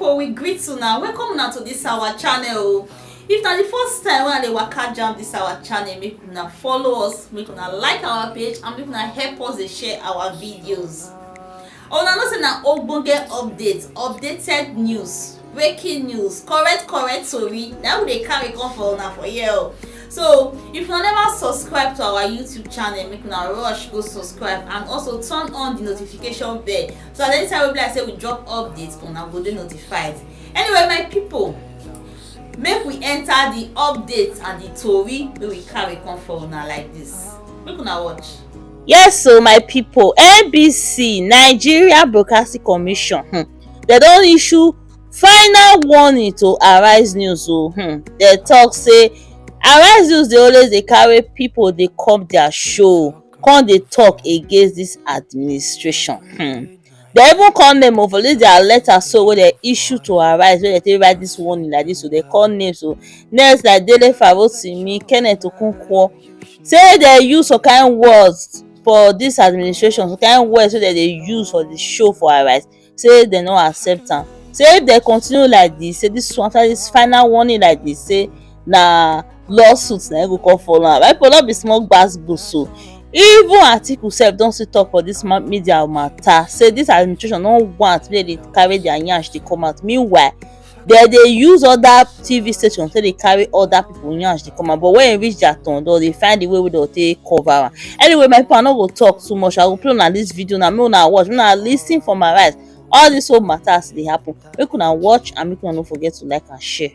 people, we greet you now. Welcome now to this our channel. If na the first time when I waka jam this our channel, make una follow us, make una like our page, and make una help us to share our videos. Una know say na ogbonge updated news, breaking news, correct story. That we dey carry come for una for here. So if you never subscribe to our YouTube channel, make una rush go subscribe and also turn on the notification bell so that anytime we like say we drop updates, una go dey notified. Anyway, my people, make we enter the updates and the tori wey we carry come for una like this. Make una watch. Yes, so my people, NBC Nigeria Broadcasting Commission, they don issue final warning to Arise News. They talk say Arise News dey always dey carry people dey come their show come dey talk against this administration. They even call name of all their letter so wey they issue to Arise, wey they take write this warning like this, so they call names. So names like Dele Farotimi, Kenneth Okonkwo, say they use some kind words for this administration, some kind words wey they use for the show for Arise, say they no accept am. Say if they continue like this, say this one after this final warning like this, say na lawsuits na go come follow am. People no be small gbas so. Even Atiku sef don still talk for this media matter, say this administration no want make they carry their yansh dey come out. Meanwhile, they use other TV stations say they carry other people yansh dey come out, but when e reach their turn, they find the way wey they take cover am. Anyway, my people, I no go talk too much. I go play una this video now, make una watch, make una lis ten for my right. All these whole matters dey happen. Make una watch and make una no forget to like and share.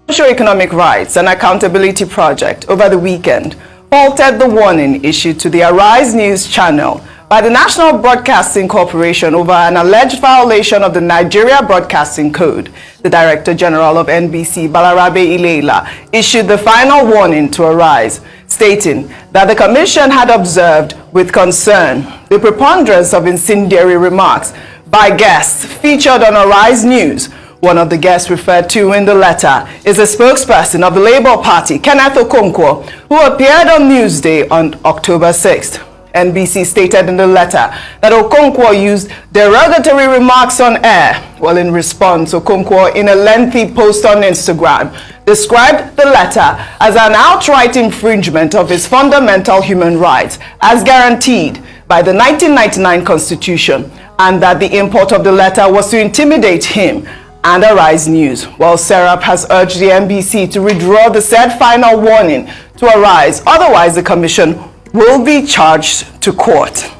Socio-Economic Rights and Accountability Project over the weekend halted the warning issued to the Arise News channel by the National Broadcasting Corporation over an alleged violation of the Nigeria Broadcasting Code. The Director General of NBC, Balarabe Ileila, issued the final warning to Arise, stating that the Commission had observed with concern the preponderance of incendiary remarks by guests featured on Arise News. One of the guests referred to in the letter is a spokesperson of the Labour Party, Kenneth Okonkwo, who appeared on Newsday on October 6th. NBC stated in the letter that Okonkwo used derogatory remarks on air. Well, in response, Okonkwo, in a lengthy post on Instagram, described the letter as an outright infringement of his fundamental human rights as guaranteed by the 1999 Constitution, and that the import of the letter was to intimidate him and Arise News. While Serap has urged the NBC to withdraw the said final warning to Arise, otherwise the Commission will be charged to court.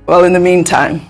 Well, in the meantime,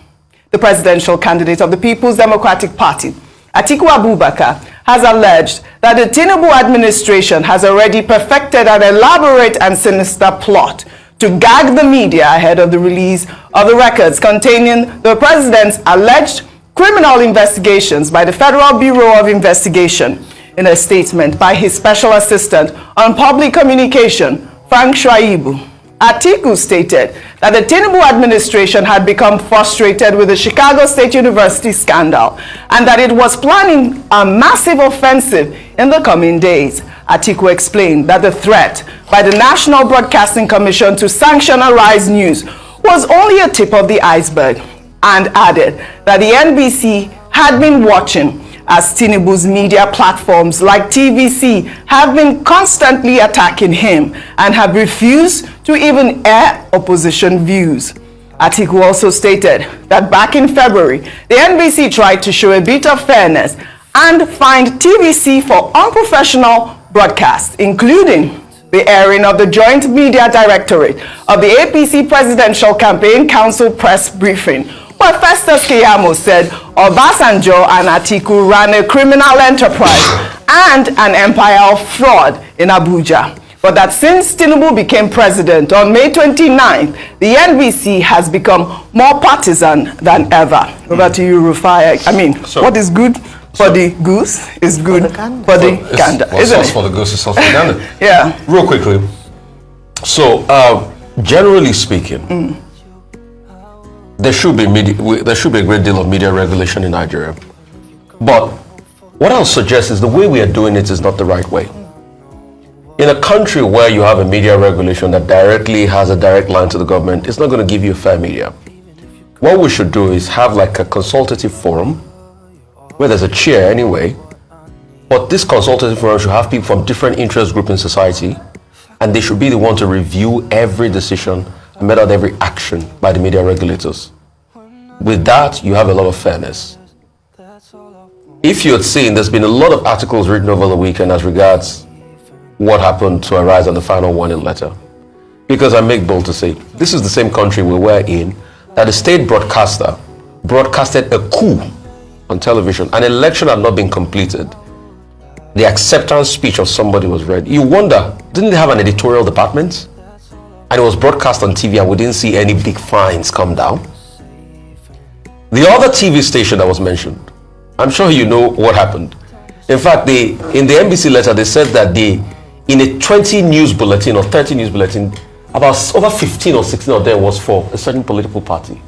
the presidential candidate of the People's Democratic Party, Atiku Abubakar, has alleged that the Tinubu administration has already perfected an elaborate and sinister plot to gag the media ahead of the release of the records containing the president's alleged criminal investigations by the Federal Bureau of Investigation. In a statement by his special assistant on public communication, Frank Shaibu, Atiku stated that the Tinubu administration had become frustrated with the Chicago State University scandal and that it was planning a massive offensive in the coming days. Atiku explained that the threat by the National Broadcasting Commission to sanction Arise News was only a tip of the iceberg, and added that the NBC had been watching as Tinubu's media platforms like TVC have been constantly attacking him and have refused to even air opposition views. Atiku also stated that back in February, the NBC tried to show a bit of fairness and fined TVC for unprofessional broadcasts, including the airing of the Joint Media Directorate of the APC Presidential Campaign Council press briefing, where Festus Keyamo said Obasanjo and Atiku ran a criminal enterprise and an empire of fraud in Abuja. But that since Tinubu became president on May 29th, the NBC has become more partisan than ever. Over to you, Rufai. I mean, what is good for the goose is good for the gander, isn't it? For the goose is sauce for the gander. Yeah. Real quickly. So, generally speaking, there should be a great deal of media regulation in Nigeria. But what I'll suggest is the way we are doing it is not the right way. In a country where you have a media regulation that directly has a direct line to the government, it's not going to give you fair media. What we should do is have like a consultative forum where there's a chair anyway. But this consultative forum should have people from different interest groups in society, and they should be the one to review every decision and met out every action by the media regulators. With that, you have a lot of fairness. If you had seen, there's been a lot of articles written over the weekend as regards what happened to Arise on the final warning letter. Because I make bold to say, this is the same country we were in, that the state broadcaster broadcasted a coup on television. An election had not been completed. The acceptance speech of somebody was read. You wonder, didn't they have an editorial department? And it was broadcast on TV and we didn't see any big fines come down. The other TV station that was mentioned, I'm sure you know what happened. In fact, in the NBC letter, they said that in a 20 news bulletin or 30 news bulletin, about over 15 or 16 of them was for a certain political party.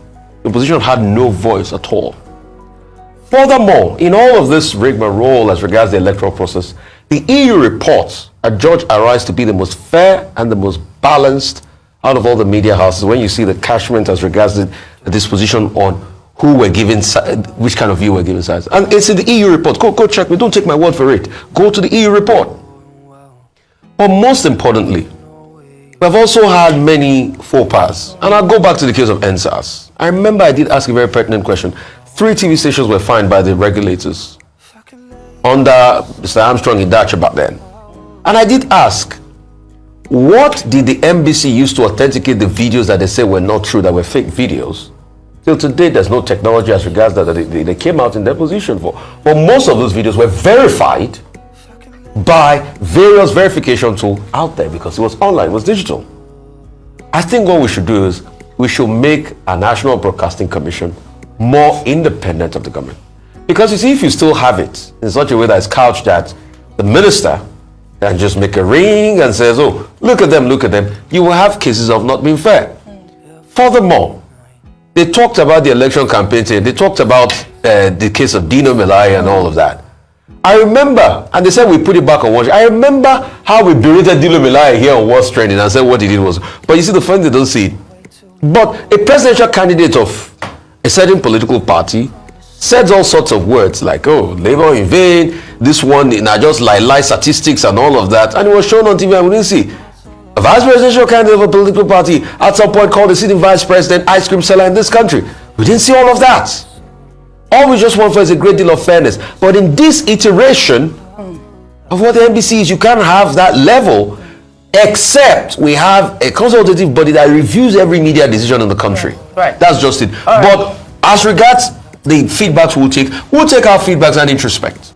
The opposition had no voice at all. Furthermore, in all of this rigmarole as regards the electoral process, the EU reports adjudge Arise to be the most fair and the most balanced out of all the media houses when you see the cashment as regards the disposition on who were given, which kind of view were given sides. And it's in the EU report. Go check me. Don't take my word for it. Go to the EU report. But most importantly, we've also had many faux pas. And I'll go back to the case of NSAS. I remember I did ask a very pertinent question. 3 TV stations were fined by the regulators under Mr. Armstrong in Dutch about then. And I did ask, what did the NBC use to authenticate the videos that they say were not true, that were fake videos? Till today, there's no technology as regards that they came out in their position for. But most of those videos were verified by various verification tools out there because it was online, it was digital. I think what we should do is we should make a National Broadcasting Commission more independent of the government. Because you see, if you still have it in such a way that it's couched that the minister can just make a ring and says, oh, look at them, you will have cases of not being fair. Furthermore, they talked about the election campaign, they talked about the case of Dino Melai and all of that. I remember, and they said we put it back on watch. I remember how we berated Dino Melai here on What's Trending and said what he did was, but you see the fun, they don't see it. But a presidential candidate of a certain political party said all sorts of words like, oh, labor in vain, this one, just lie statistics and all of that. And it was shown on TV and we didn't see. A vice presidential candidate of a political party at some point called the sitting vice president ice cream seller in this country. We didn't see all of that. All we just want for is a great deal of fairness. But in this iteration of what the NBC is, you can't have that level except we have a consultative body that reviews every media decision in the country. Right. That's just it. But as regards the feedbacks we'll take our feedbacks and introspect.